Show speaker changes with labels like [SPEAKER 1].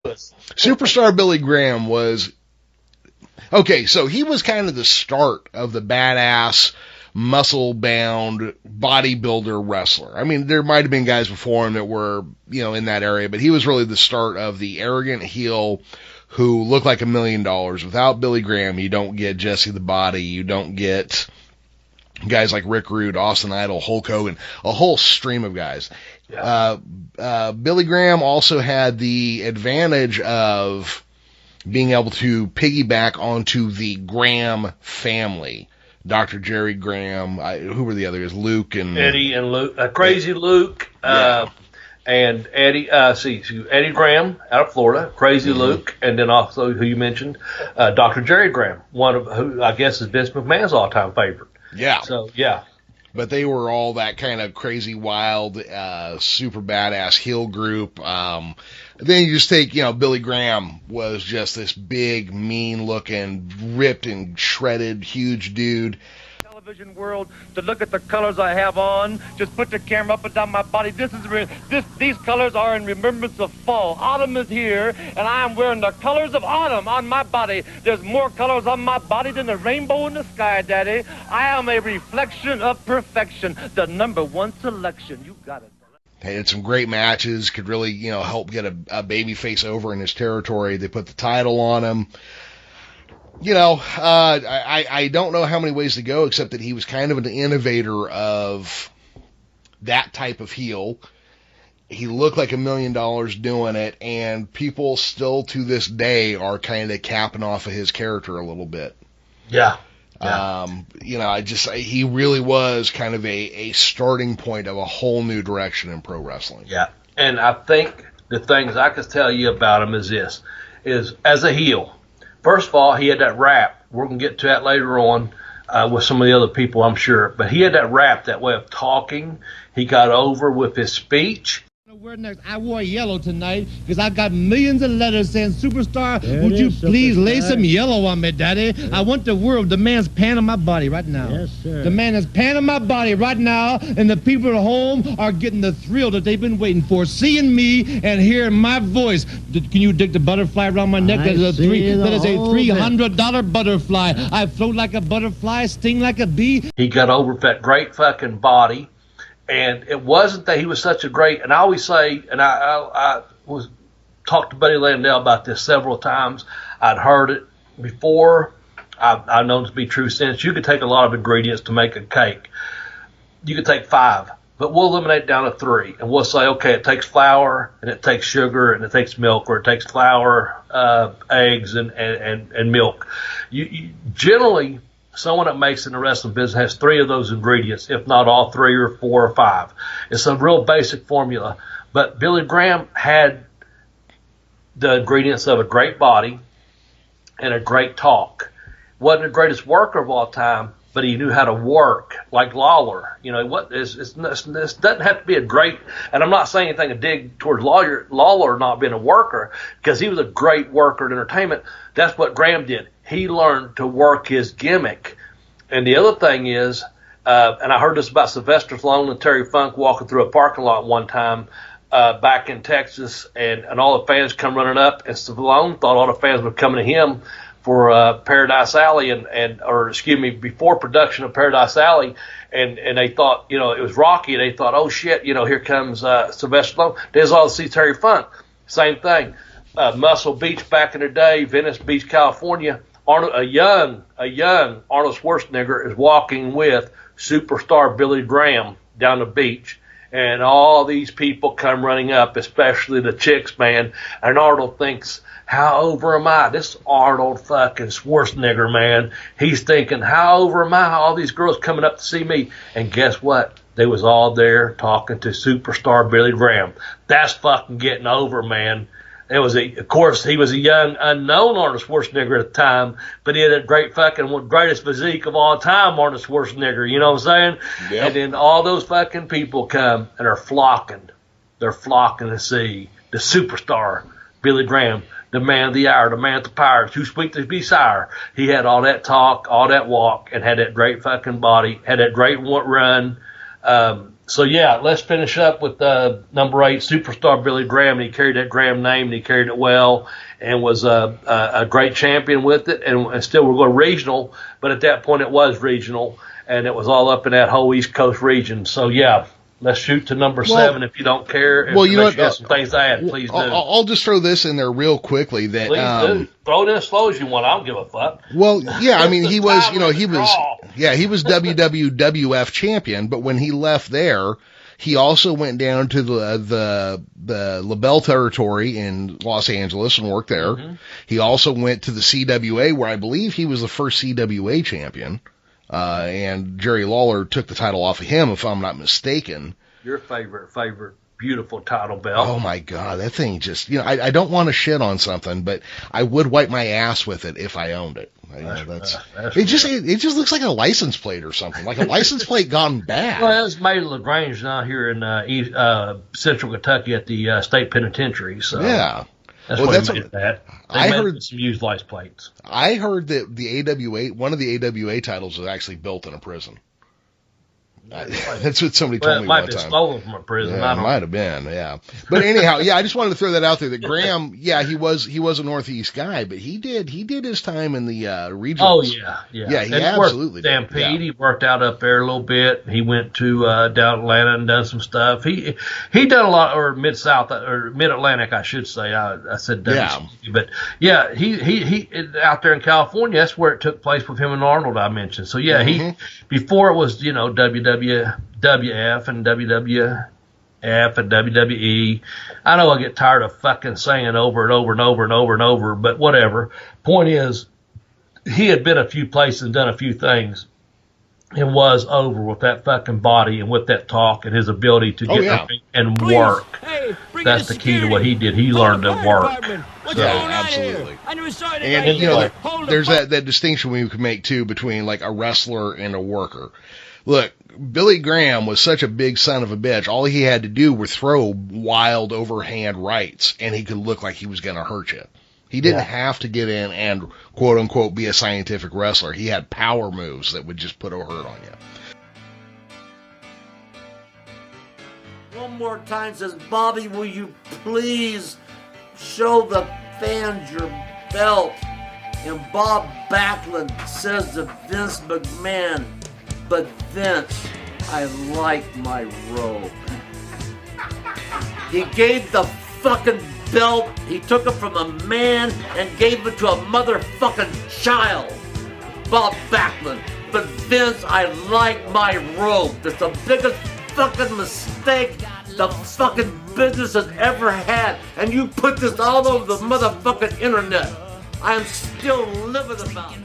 [SPEAKER 1] Superstar Billy Graham was okay. So he was kind of the start of the badass, muscle-bound bodybuilder wrestler. I mean, there might have been guys before him that were, in that area, but he was really the start of the arrogant heel who looked like $1 million. Without Billy Graham, you don't get Jesse the Body, you don't get guys like Rick Rude, Austin Idol, Hulk Hogan, a whole stream of guys. Yeah. Billy Graham also had the advantage of being able to piggyback onto the Graham family. Dr. Jerry Graham, who were the others? Luke and
[SPEAKER 2] Eddie and Luke, Crazy Luke, and Eddie. Eddie Graham out of Florida, Crazy Luke, and then also who you mentioned, Dr. Jerry Graham, one of who I guess is Vince McMahon's all-time favorite.
[SPEAKER 1] Yeah.
[SPEAKER 2] So yeah.
[SPEAKER 1] But they were all that kind of crazy, wild, super badass heel group. Then you just take, Billy Graham was just this big, mean-looking, ripped and shredded, huge dude.
[SPEAKER 3] Television world to look at the colors I have on. Just put the camera up and down my body. These colors are in remembrance of fall. Autumn is here, and I am wearing the colors of autumn on my body. There's more colors on my body than the rainbow in the sky, Daddy. I am a reflection of perfection. The #1 selection. You got it.
[SPEAKER 1] They had some great matches. Could really, help get a baby face over in his territory. They put the title on him. I don't know how many ways to go, except that he was kind of an innovator of that type of heel. He looked like $1 million doing it, and people still to this day are kind of capping off of his character a little bit.
[SPEAKER 2] Yeah.
[SPEAKER 1] He really was kind of a starting point of a whole new direction in pro wrestling.
[SPEAKER 2] Yeah. And I think the things I could tell you about him is as a heel, first of all, he had that rap. We're going to get to that later on with some of the other people, I'm sure. But he had that rap, that way of talking. He got over with his speech.
[SPEAKER 4] I wore yellow tonight because I got millions of letters saying, "Superstar, would you please lay some yellow on me, Daddy? I want the world." The man's panning my body right now.
[SPEAKER 5] Yes, sir.
[SPEAKER 4] The man is panning my body right now, and the people at home are getting the thrill that they've been waiting for, seeing me and hearing my voice. Can you dig the butterfly around my neck? That is a $300 butterfly. I float like a butterfly, sting like a bee.
[SPEAKER 2] He got over with that great fucking body. And it wasn't that he was such a great, and I always say, and I was talked to Buddy Landell about this several times. I'd heard it before. I've known it to be true since. You could take a lot of ingredients to make a cake. You could take 5, but we'll eliminate down to 3, and we'll say, okay, it takes flour, and it takes sugar, and it takes milk, or it takes flour, eggs, and milk. You generally, someone that makes in the wrestling business has 3 of those ingredients, if not all 3 or 4 or 5. It's a real basic formula. But Billy Graham had the ingredients of a great body and a great talk. Wasn't the greatest worker of all time, but he knew how to work like Lawler. This doesn't have to be a great, and I'm not saying anything to dig towards Lawler not being a worker, because he was a great worker at entertainment. That's what Graham did. He learned to work his gimmick. And the other thing is, and I heard this about Sylvester Stallone and Terry Funk walking through a parking lot one time back in Texas, and all the fans come running up, and Stallone thought all the fans were coming to him for Paradise Alley before production of Paradise Alley, and they thought, it was Rocky, and they thought, oh shit, here comes Sylvester Stallone. There's all to see Terry Funk. Same thing. Muscle Beach back in the day, Venice Beach, California. A young Arnold Schwarzenegger is walking with superstar Billy Graham down the beach, and all these people come running up, especially the chicks, man. And Arnold thinks, how over am I? This Arnold fucking Schwarzenegger, man. He's thinking, how over am I? All these girls coming up to see me. And guess what? They was all there talking to superstar Billy Graham. That's fucking getting over, man. Of course, he was a young, unknown Arnold Schwarzenegger at the time, but he had a greatest physique of all time, Arnold Schwarzenegger, you know what I'm saying? Yep. And then all those fucking people come and are flocking. They're flocking to see the superstar, Billy Graham, the man of the hour, the man of the power, too sweet to be sour. He had all that talk, all that walk, and had that great fucking body, had that great run. So yeah, let's finish up with number 8, Superstar Billy Graham. And he carried that Graham name, and he carried it well, and was a great champion with it. And still, we're going regional, but at that point, it was regional, and it was all up in that whole East Coast region. So yeah, let's shoot to number 7 if you don't care.
[SPEAKER 1] Well, you know what?
[SPEAKER 2] You have some things to add, please do.
[SPEAKER 1] I'll just throw this in there real quickly. That
[SPEAKER 2] please do. Throw it in as slow as you want. I don't give a fuck.
[SPEAKER 1] Well, yeah, I mean, he was WWF champion, but when he left there, he also went down to the LaBelle territory in Los Angeles and worked there. Mm-hmm. He also went to the CWA, where I believe he was the first CWA champion. And Jerry Lawler took the title off of him, if I'm not mistaken.
[SPEAKER 2] Your favorite beautiful title belt.
[SPEAKER 1] Oh my God, that thing just, I don't want to shit on something, but I would wipe my ass with it if I owned it. It just looks like a license plate or something, like a license plate gone bad.
[SPEAKER 2] Well, it's made at LaGrange now here in Central Kentucky at the state penitentiary. So
[SPEAKER 1] yeah.
[SPEAKER 2] That's what made that. I heard some used license plates.
[SPEAKER 1] I heard that the AWA, one of the AWA titles was actually built in a prison. That's what somebody told me one time. It might have been
[SPEAKER 2] stolen from a prison.
[SPEAKER 1] Yeah, it might have been, yeah. But anyhow, yeah, I just wanted to throw that out there. That Graham, yeah, he was a Northeast guy, but he did his time in the regionals.
[SPEAKER 2] Oh yeah.
[SPEAKER 1] Yeah, he absolutely did.
[SPEAKER 2] Stampede. Yeah. He worked out up there a little bit. He went to down Atlanta and done some stuff. He done a lot, or Mid South or Mid Atlantic, I should say. I said WCW, but yeah, he out there in California. That's where it took place with him and Arnold. I mentioned. So yeah, he before it was WWF and WWF and WWE. I know I get tired of fucking saying over and over and over and over and over, but whatever. Point is, he had been a few places and done a few things and was over with that fucking body and with that talk and his ability to get and work. Hey, that's the key to what he did. He learned to work.
[SPEAKER 1] Yeah, absolutely. And there's that distinction we can make too between like a wrestler and a worker. Look, Billy Graham was such a big son of a bitch. All he had to do was throw wild overhand rights, and he could look like he was going to hurt you. He didn't have to get in and, quote unquote, be a scientific wrestler. He had power moves that would just put a hurt on
[SPEAKER 5] you. One more time says, Bobby, will you please show the fans your belt? And Bob Backlund says to Vince McMahon, but Vince, I like my robe. He gave the fucking belt, he took it from a man and gave it to a motherfucking child. Bob Backlund. But Vince, I like my robe. That's the biggest fucking mistake the fucking business has ever had. And you put this all over the motherfucking internet. I am still living about it.